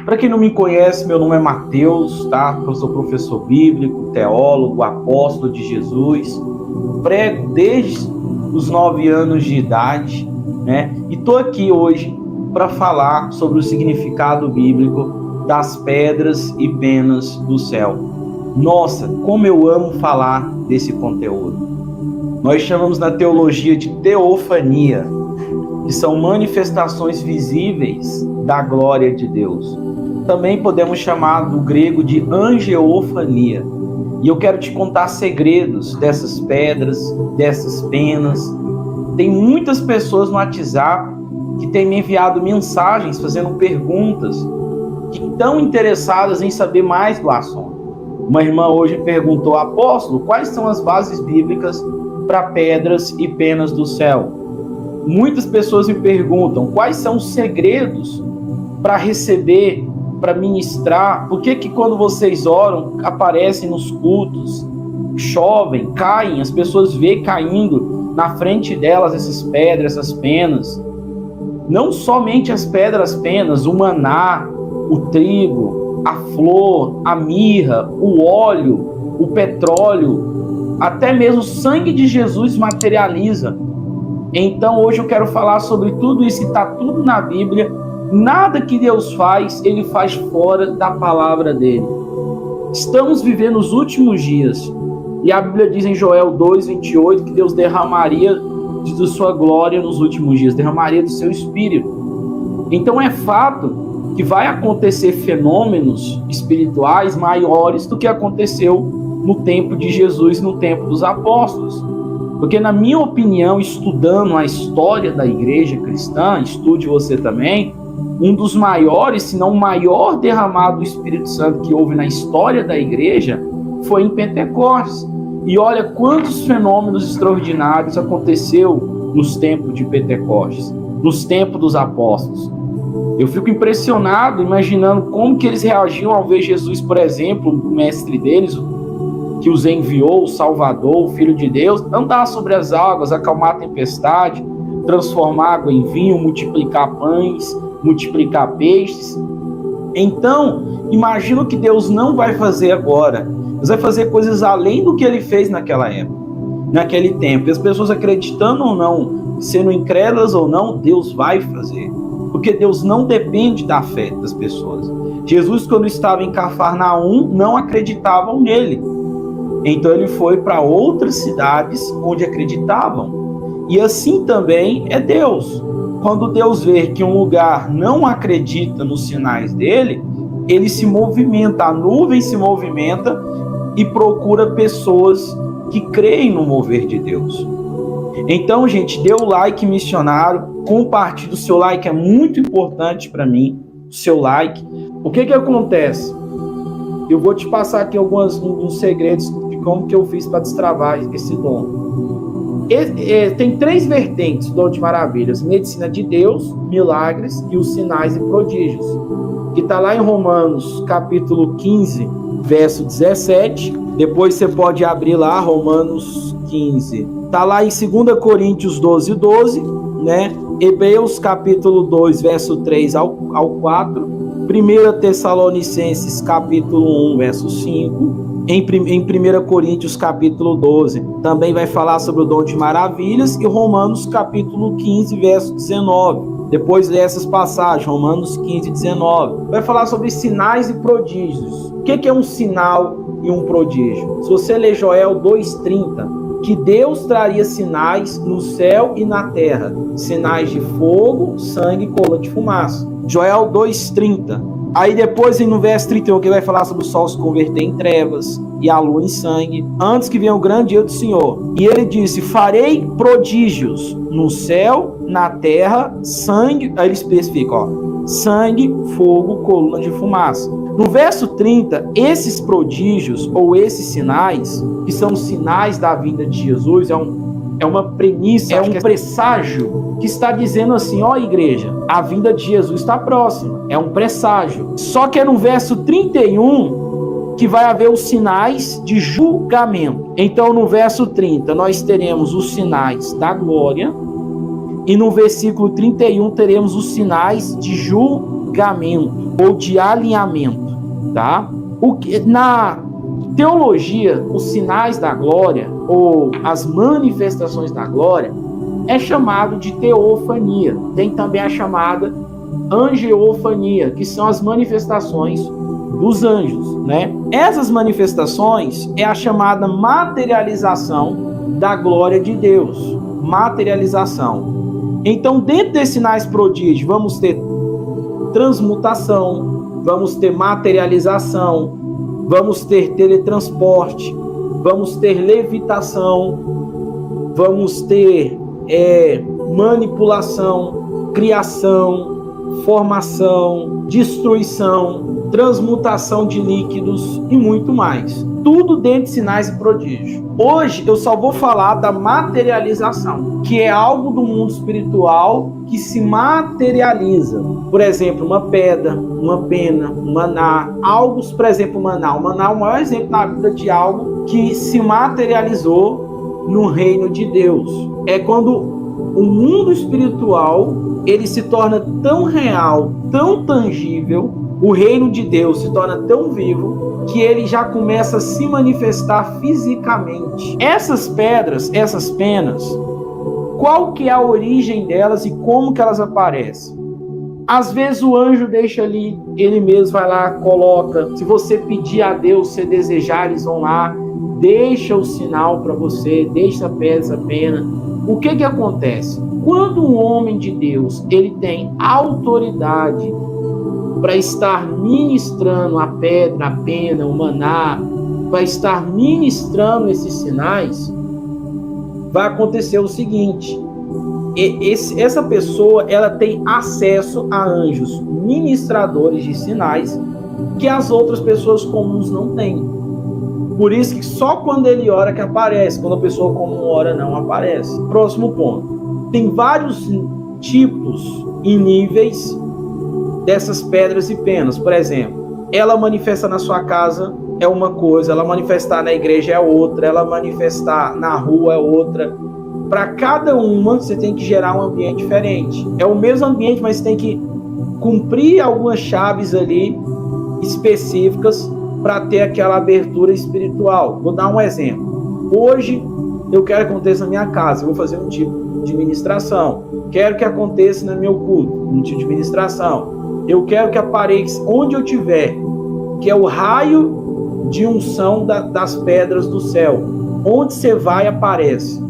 Para quem não me conhece, meu nome é Mateus, tá? Eu sou professor bíblico, teólogo, apóstolo de Jesus, prego desde os 9 anos de idade, né? E estou aqui hoje para falar sobre o significado bíblico das pedras e penas do céu. Nossa, como eu amo falar desse conteúdo. Nós chamamos na teologia de teofania, que são manifestações visíveis da glória de Deus. Também podemos chamar do grego de angeofania. E eu quero te contar segredos dessas pedras, dessas penas. Tem muitas pessoas no WhatsApp que têm me enviado mensagens fazendo perguntas, que estão interessadas em saber mais do assunto. Uma irmã hoje perguntou: apóstolo, quais são as bases bíblicas para pedras e penas do céu? Muitas pessoas me perguntam quais são os segredos para receber, para ministrar. Por que quando vocês oram, aparecem nos cultos, chovem, caem, as pessoas veem caindo na frente delas essas pedras, essas penas? Não somente as pedras, penas, o maná, o trigo, a flor, a mirra, o óleo, o petróleo, até mesmo o sangue de Jesus materializa. Então hoje eu quero falar sobre tudo isso, que está tudo na Bíblia. Nada que Deus faz, Ele faz fora da palavra dele. Estamos vivendo os últimos dias. E a Bíblia diz em Joel 2:28 que Deus derramaria de sua glória nos últimos dias, derramaria do seu Espírito. Então é fato que vai acontecer fenômenos espirituais maiores do que aconteceu no tempo de Jesus, no tempo dos apóstolos. Porque, na minha opinião, estudando a história da igreja cristã, estude você também, um dos maiores, se não o maior derramado do Espírito Santo que houve na história da igreja foi em Pentecostes. E olha quantos fenômenos extraordinários aconteceu nos tempos de Pentecostes, nos tempos dos apóstolos. Eu fico impressionado, imaginando como que eles reagiam ao ver Jesus, por exemplo, o mestre deles, que os enviou, o Salvador, o Filho de Deus, andar sobre as águas, acalmar a tempestade, transformar água em vinho, multiplicar pães, multiplicar peixes. Então, imagina o que Deus não vai fazer agora. Deus vai fazer coisas além do que Ele fez naquela época, naquele tempo. E as pessoas acreditando ou não, sendo incrédulas ou não, Deus vai fazer. Porque Deus não depende da fé das pessoas. Jesus, quando estava em Cafarnaum, não acreditavam nele. Então ele foi para outras cidades onde acreditavam. E assim também é Deus. Quando Deus vê que um lugar não acredita nos sinais dele, ele se movimenta, a nuvem se movimenta e procura pessoas que creem no mover de Deus. Então, gente, dê o like missionário, compartilhe. O seu like é muito importante para mim, o seu like. O que acontece? Eu vou te passar aqui alguns segredos de como que eu fiz para destravar esse dom. Tem 3 vertentes do dom de maravilhas: medicina de Deus, milagres e os sinais e prodígios. Que está lá em Romanos capítulo 15, verso 17. Depois você pode abrir lá, Romanos 15. Está lá em 2 Coríntios 12:12, né? Hebreus capítulo 2, verso 3 ao 4. 1 Tessalonicenses capítulo 1, verso 5. Em 1 Coríntios capítulo 12 também vai falar sobre o dom de maravilhas. E Romanos capítulo 15, verso 19. Depois dessas passagens, Romanos 15, 19, vai falar sobre sinais e prodígios. O que é um sinal e um prodígio? Se você ler Joel 2:30, que Deus traria sinais no céu e na terra, sinais de fogo, sangue e coluna de fumaça. Joel 2:30. Aí depois no verso 31, que vai falar sobre o sol se converter em trevas e a lua em sangue, antes que venha o grande dia do Senhor. E ele disse: farei prodígios no céu, na terra, sangue. Aí ele especifica, sangue, fogo, coluna de fumaça. No verso 30, esses prodígios ou esses sinais, que são os sinais da vinda de Jesus, é uma premissa, é um presságio que está dizendo assim: ó igreja, a vinda de Jesus está próxima. É um presságio. Só que é no verso 31 que vai haver os sinais de julgamento. Então no verso 30 nós teremos os sinais da glória e no versículo 31 teremos os sinais de julgamento. ou de alinhamento, tá? Na teologia, os sinais da glória ou as manifestações da glória é chamado de teofania. Tem também a chamada angeofania, que são as manifestações dos anjos, né? Essas manifestações é a chamada materialização da glória de Deus. Materialização. Então, dentro desses sinais prodígios, vamos ter transmutação, vamos ter materialização, vamos ter teletransporte, vamos ter levitação, vamos ter manipulação, criação, formação, destruição, transmutação de líquidos e muito mais. Tudo dentro de sinais e prodígios. Hoje eu só vou falar da materialização, que é algo do mundo espiritual que se materializa. Por exemplo, uma pedra, uma pena, um maná, algo, por exemplo, o maná. O maná é o maior exemplo na vida de algo que se materializou no reino de Deus. É quando o mundo espiritual ele se torna tão real, tão tangível, o reino de Deus se torna tão vivo que ele já começa a se manifestar fisicamente. Essas pedras, essas penas, qual que é a origem delas e como que elas aparecem? Às vezes o anjo deixa ali, ele mesmo vai lá, coloca. Se você pedir a Deus, se desejar, eles vão lá, deixa o sinal para você, deixa a pedra, essa pena. O que acontece? Quando um homem de Deus ele tem autoridade para estar ministrando a pedra, a pena, o maná, para estar ministrando esses sinais, vai acontecer o seguinte: essa pessoa ela tem acesso a anjos ministradores de sinais que as outras pessoas comuns não têm. Por isso que só quando ele ora que aparece, quando a pessoa comum ora não aparece. Próximo ponto. Tem vários tipos e níveis dessas pedras e penas. Por exemplo, ela manifesta na sua casa é uma coisa, ela manifestar na igreja é outra, ela manifestar na rua é outra. Para cada uma, você tem que gerar um ambiente diferente. É o mesmo ambiente, mas você tem que cumprir algumas chaves ali específicas para ter aquela abertura espiritual. Vou dar um exemplo. Hoje, eu quero que aconteça na minha casa, eu vou fazer um tipo de ministração. Quero que aconteça no meu culto, um tipo de ministração. Eu quero que apareça onde eu estiver, que é o raio de unção das pedras do céu. Onde você vai, aparece.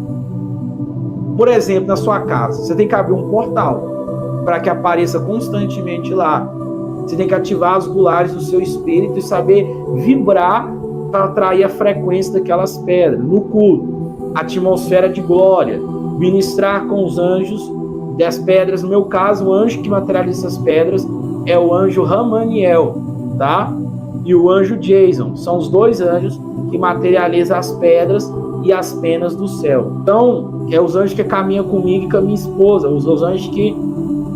Por exemplo, na sua casa, você tem que abrir um portal para que apareça constantemente lá. Você tem que ativar os gulares do seu espírito e saber vibrar para atrair a frequência daquelas pedras. No culto, atmosfera de glória, ministrar com os anjos das pedras. No meu caso, o anjo que materializa essas pedras é o anjo Ramaniel, tá? E o anjo Jason. São os dois anjos que materializam as pedras e as penas do céu. Então, é os anjos que caminham comigo e com a minha esposa, os anjos que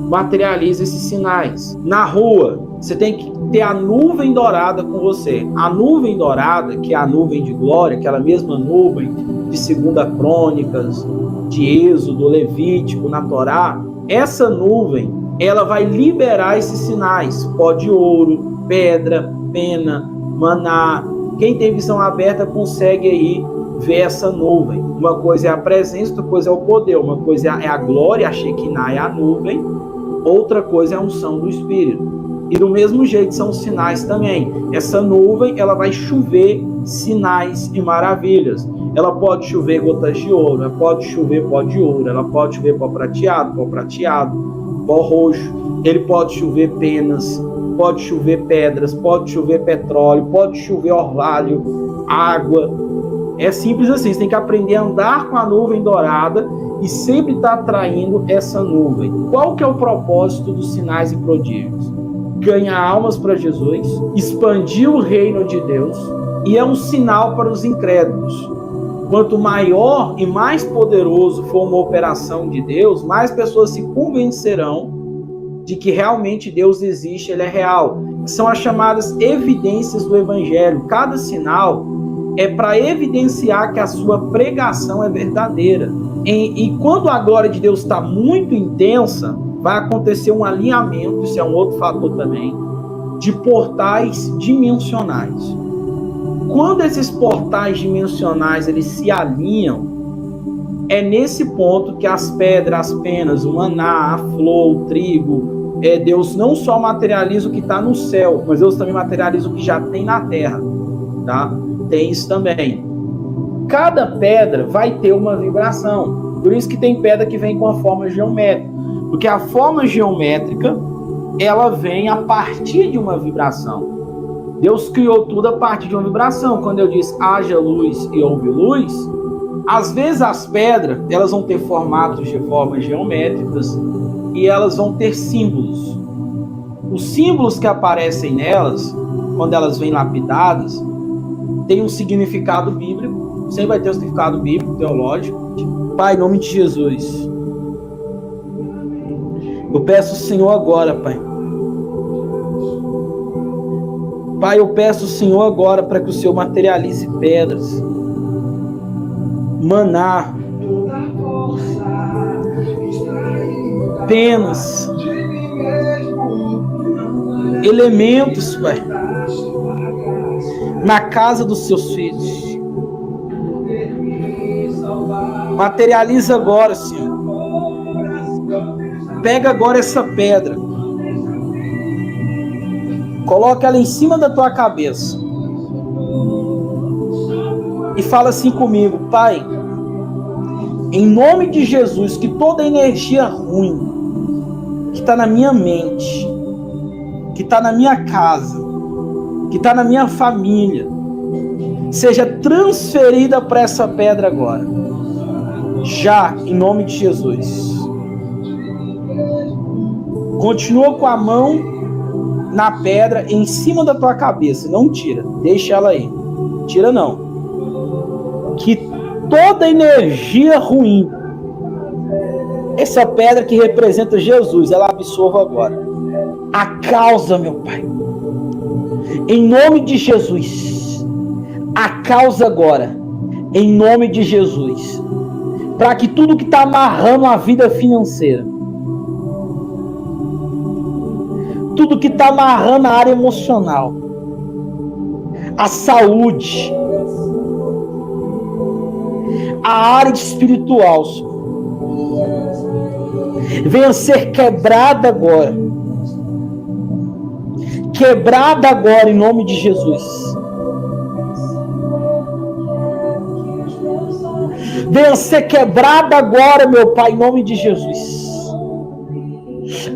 materializam esses sinais. Na rua, você tem que ter a nuvem dourada com você. A nuvem dourada, que é a nuvem de glória, aquela mesma nuvem de 2 Crônicas, de Êxodo, Levítico, na Torá, essa nuvem, ela vai liberar esses sinais. Pó de ouro, pedra, pena, maná. Quem tem visão aberta consegue aí ver essa nuvem. Uma coisa é a presença, outra coisa é o poder. Uma coisa é a glória, a Shekinah é a nuvem. Outra coisa é a unção do Espírito. E do mesmo jeito são os sinais também. Essa nuvem, ela vai chover sinais e maravilhas. Ela pode chover gotas de ouro, ela pode chover pó de ouro, ela pode chover pó prateado, pó roxo. Ele pode chover penas, pode chover pedras, pode chover petróleo, pode chover orvalho, água. É simples assim, você tem que aprender a andar com a nuvem dourada e sempre estar atraindo essa nuvem. Qual que é o propósito dos sinais e prodígios? Ganhar almas para Jesus, expandir o reino de Deus e é um sinal para os incrédulos. Quanto maior e mais poderoso for uma operação de Deus, mais pessoas se convencerão de que realmente Deus existe, Ele é real. São as chamadas evidências do Evangelho. Cada sinal é para evidenciar que a sua pregação é verdadeira. E quando a glória de Deus está muito intensa, vai acontecer um alinhamento, isso é um outro fator também, de portais dimensionais. Quando esses portais dimensionais eles se alinham, é nesse ponto que as pedras, as penas, o maná, a flor, o trigo, Deus não só materializa o que está no céu, mas Deus também materializa o que já tem na terra, tá? Tem isso também. Cada pedra vai ter uma vibração. Por isso que tem pedra que vem com a forma geométrica. Porque a forma geométrica, ela vem a partir de uma vibração. Deus criou tudo a partir de uma vibração. Quando eu disse haja luz e houve luz, às vezes as pedras, elas vão ter formatos de formas geométricas e elas vão ter símbolos. Os símbolos que aparecem nelas, quando elas vêm lapidadas, tem um significado bíblico. Sempre vai ter um significado bíblico, teológico. Pai, em nome de Jesus, eu peço ao Senhor agora, Pai. Pai, eu peço ao Senhor agora para que o Senhor materialize pedras, maná, penas, elementos, Pai, na casa dos seus filhos. Materializa agora, Senhor. Pega agora essa pedra. Coloca ela em cima da tua cabeça. E fala assim comigo: Pai, em nome de Jesus, que toda energia ruim que está na minha mente, que está na minha casa, que está na minha família, seja transferida para essa pedra agora. Já, em nome de Jesus. Continua com a mão na pedra em cima da tua cabeça. Não tira. Deixa ela aí. Tira não. Que toda energia ruim, essa pedra que representa Jesus, ela absorva agora. A causa, meu Pai. Em nome de Jesus. A causa agora. Em nome de Jesus. Para que tudo que está amarrando a vida financeira, tudo que está amarrando a área emocional, a saúde, a área espiritual, venha ser quebrada agora. Quebrada agora em nome de Jesus. Venha ser quebrada agora, meu Pai, em nome de Jesus.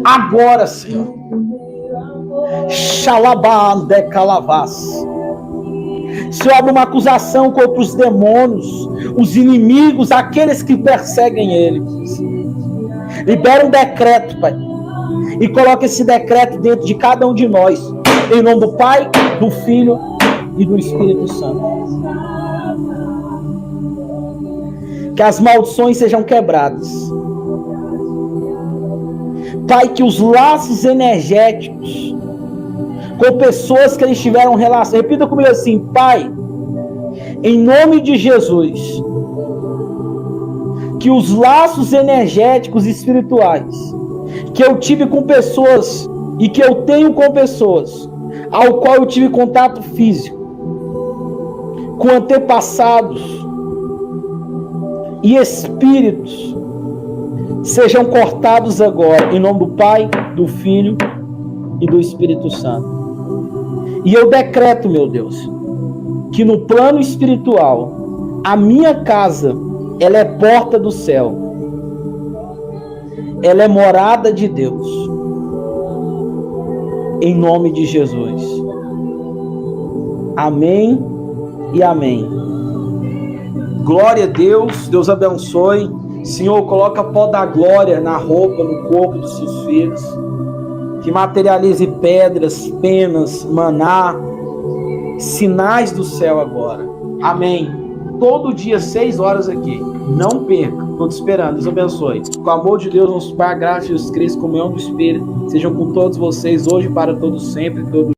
Agora, Senhor. Xalabande calavas. Senhor, abre uma acusação contra os demônios, os inimigos, aqueles que perseguem eles. Libera um decreto, Pai. E coloca esse decreto dentro de cada um de nós. Em nome do Pai, do Filho e do Espírito Santo. Que as maldições sejam quebradas. Pai, que os laços energéticos com pessoas que eles tiveram relação, repita comigo assim: Pai, em nome de Jesus, que os laços energéticos e espirituais que eu tive com pessoas e que eu tenho com pessoas ao qual eu tive contato físico, com antepassados e espíritos, sejam cortados agora, em nome do Pai, do Filho e do Espírito Santo. E eu decreto, meu Deus, que no plano espiritual, a minha casa, ela é porta do céu. Ela é morada de Deus. Em nome de Jesus. Amém e amém. Glória a Deus, Deus abençoe. Senhor, coloca pó da glória na roupa, no corpo dos seus filhos. Que materialize pedras, penas, maná, sinais do céu agora. Amém. Todo dia, 6 horas aqui. Não perca. Estou te esperando. Deus abençoe. Com o amor de Deus, nosso Pai, graça de Jesus Cristo, comunhão do Espírito, sejam com todos vocês hoje, para todos sempre, todo